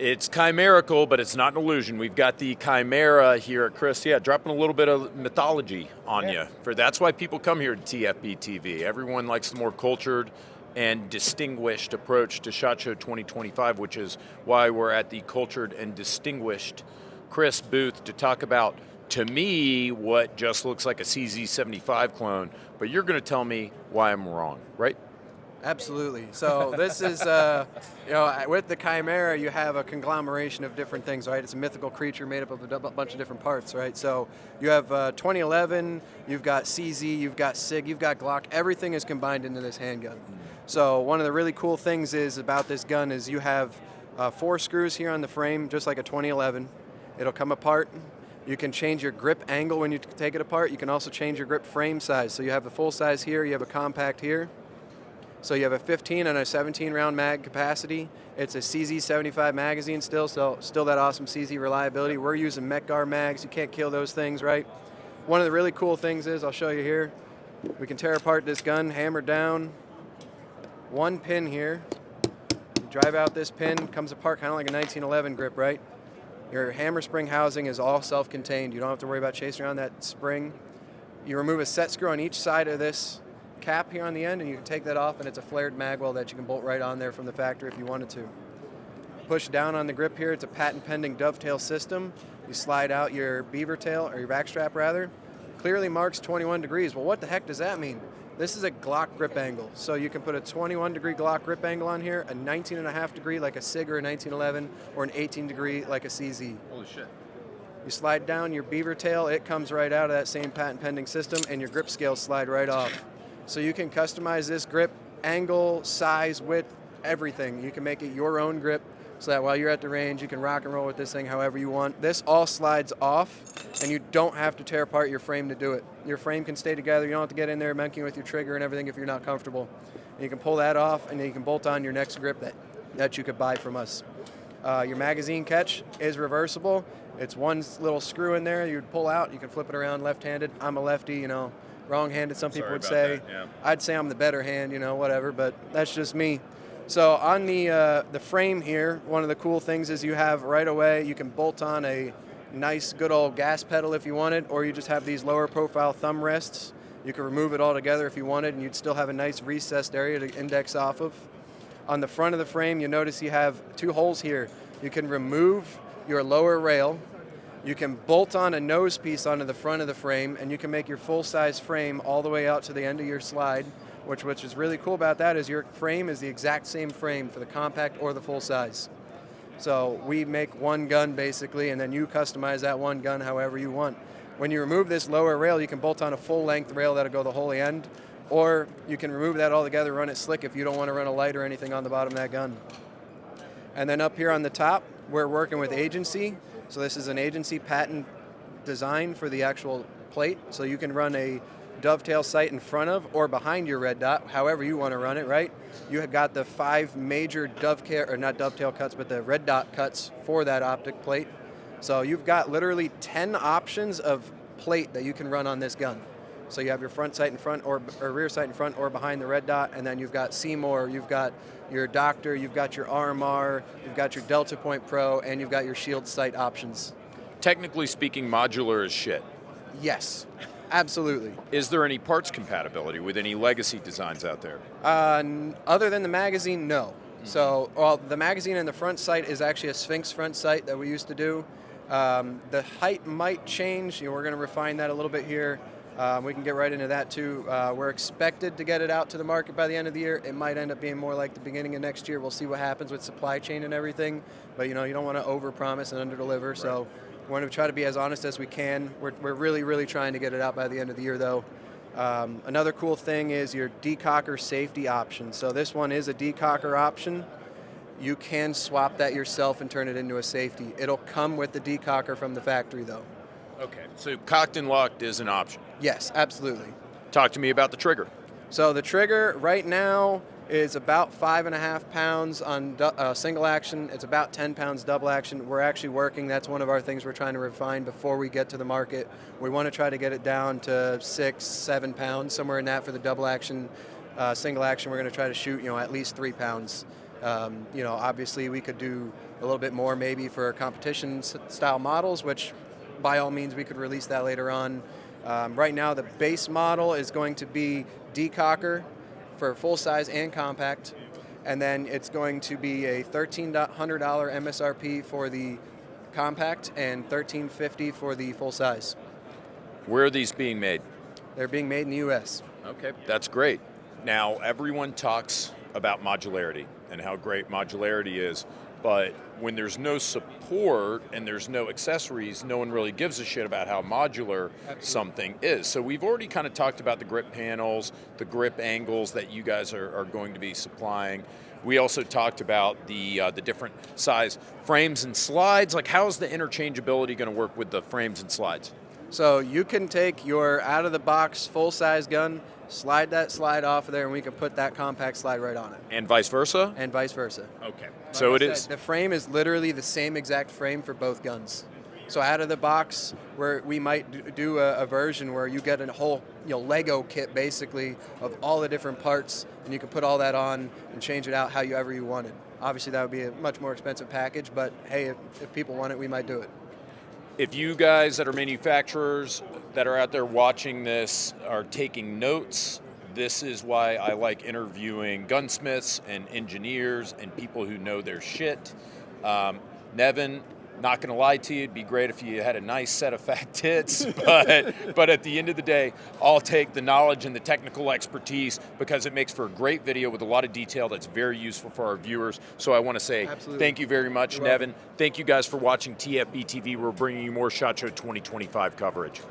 It's chimerical, but it's not an illusion. We've got the Kymera here at KRISS. Yeah, dropping a little bit of mythology on you. That's why people come here to TFBTV. Everyone likes the more cultured and distinguished approach to SHOT Show 2025, which is why we're at the cultured and distinguished KRISS booth to talk about, to me, what just looks like a CZ75 clone. But you're going to tell me why I'm wrong, right? Absolutely. So this is, with the Kymera, you have a conglomeration of different things, right? It's a mythical creature made up of a bunch of different parts, right? So you have 2011, you've got CZ, you've got SIG, you've got Glock. Everything is combined into this handgun. So one of the really cool things is about this gun is you have 4 screws here on the frame, just like a 2011. It'll come apart. You can change your grip angle when you take it apart. You can also change your grip frame size. So you have the full size here, you have a compact here. So you have a 15 and a 17 round mag capacity. It's a CZ75 magazine still, so still that awesome CZ reliability. We're using Metgar mags. You can't kill those things, right? One of the really cool things is, I'll show you here, we can tear apart this gun, hammer down, 1 pin here. You drive out this pin, comes apart kind of like a 1911 grip, right? Your hammer spring housing is all self-contained. You don't have to worry about chasing around that spring. You remove a set screw on each side of this cap here on the end, and you can take that off, and it's a flared mag well that you can bolt right on there from the factory if you wanted to. Push down on the grip here. It's a patent pending dovetail system. You slide out your beaver tail, or your back strap rather. Clearly marks 21 degrees. Well, what the heck does that mean? This is a Glock grip angle. So you can put a 21 degree Glock grip angle on here, a 19.5 degree like a SIG or a 1911, or an 18 degree like a CZ. Holy shit. You slide down your beaver tail, it comes right out of that same patent pending system, and your grip scales slide right off. So you can customize this grip, angle, size, width, everything. You can make it your own grip so that while you're at the range, you can rock and roll with this thing however you want. This all slides off, and you don't have to tear apart your frame to do it. Your frame can stay together. You don't have to get in there monkeying with your trigger and everything if you're not comfortable. And you can pull that off, and then you can bolt on your next grip that you could buy from us. Your magazine catch is reversible. It's one little screw in there you'd pull out. You can flip it around left-handed. I'm a lefty, wrong-handed, some people would say. Yeah. I'd say I'm the better hand, whatever, but that's just me. So on the frame here, one of the cool things is you have right away, you can bolt on a nice good old gas pedal if you wanted, or you just have these lower profile thumb rests. You can remove it all together if you wanted, and you'd still have a nice recessed area to index off of. On the front of the frame, you notice you have 2 holes here. You can remove your lower rail. You can bolt on a nose piece onto the front of the frame, and you can make your full-size frame all the way out to the end of your slide, which is really cool about that is your frame is the exact same frame for the compact or the full-size. So we make one gun, basically, and then you customize that one gun however you want. When you remove this lower rail, you can bolt on a full-length rail that'll go the whole end, or you can remove that altogether, run it slick if you don't want to run a light or anything on the bottom of that gun. And then up here on the top, we're working with Agency. So this is an Agency patent design for the actual plate. So you can run a dovetail sight in front of or behind your red dot, however you want to run it, right? You have got the 5 major not dovetail cuts, but the red dot cuts for that optic plate. So you've got literally 10 options of plate that you can run on this gun. So you have your front sight in front or rear sight in front or behind the red dot, and then you've got Seymour, you've got your Doctor, you've got your RMR, you've got your Delta Point Pro, and you've got your shield sight options. Technically speaking, modular is shit. Yes, absolutely. Is there any parts compatibility with any legacy designs out there? Other than the magazine, no. Mm-hmm. So, the magazine in the front sight is actually a Sphinx front sight that we used to do. The height might change. We're going to refine that a little bit here. We can get right into that too. We're expected to get it out to the market by the end of the year. It might end up being more like the beginning of next year. We'll see what happens with supply chain and everything. But you don't want to overpromise and underdeliver. Right. So we want to try to be as honest as we can. We're really, really trying to get it out by the end of the year though. Another cool thing is your decocker safety option. So this one is a decocker option. You can swap that yourself and turn it into a safety. It'll come with the decocker from the factory though. Okay, so cocked and locked is an option. Yes, absolutely. Talk to me about the trigger. So the trigger right now is about 5.5 pounds on single action. It's about 10 pounds double action. We're actually working. That's one of our things we're trying to refine before we get to the market. We want to try to get it down to 6-7 pounds, somewhere in that for the double action. Single action, we're going to try to shoot, at least 3 pounds. You know, obviously we could do a little bit more maybe for competition style models, which by all means we could release that later on. Right now the base model is going to be decocker for full size and compact, and then it's going to be a $1,300 MSRP for the compact and $1,350 for the full size. Where are these being made? They're being made in the US. Okay, that's great. Now, everyone talks about modularity and how great modularity is, but when there's no support and there's no accessories, no one really gives a shit about how modular something is. So we've already kind of talked about the grip panels, the grip angles that you guys are going to be supplying. We also talked about the different size frames and slides. Like, how is the interchangeability going to work with the frames and slides? So you can take your out-of-the-box full-size gun, slide that slide off of there, and we can put that compact slide right on it. And vice versa? And vice versa. Okay. Like So I it said, is. the frame is literally the same exact frame for both guns. So out of the box, where we might do a version where you get a whole Lego kit basically of all the different parts, and you can put all that on and change it out however you wanted. Obviously that would be a much more expensive package, but hey, if people want it, we might do it. If you guys that are manufacturers that are out there watching this are taking notes, this is why I like interviewing gunsmiths and engineers and people who know their shit. Nevin, not gonna lie to you, it'd be great if you had a nice set of fat tits, but at the end of the day, I'll take the knowledge and the technical expertise because it makes for a great video with a lot of detail that's very useful for our viewers. So I wanna say thank you very much, Nevin. Thank you guys for watching TFBTV. We're bringing you more SHOT Show 2025 coverage.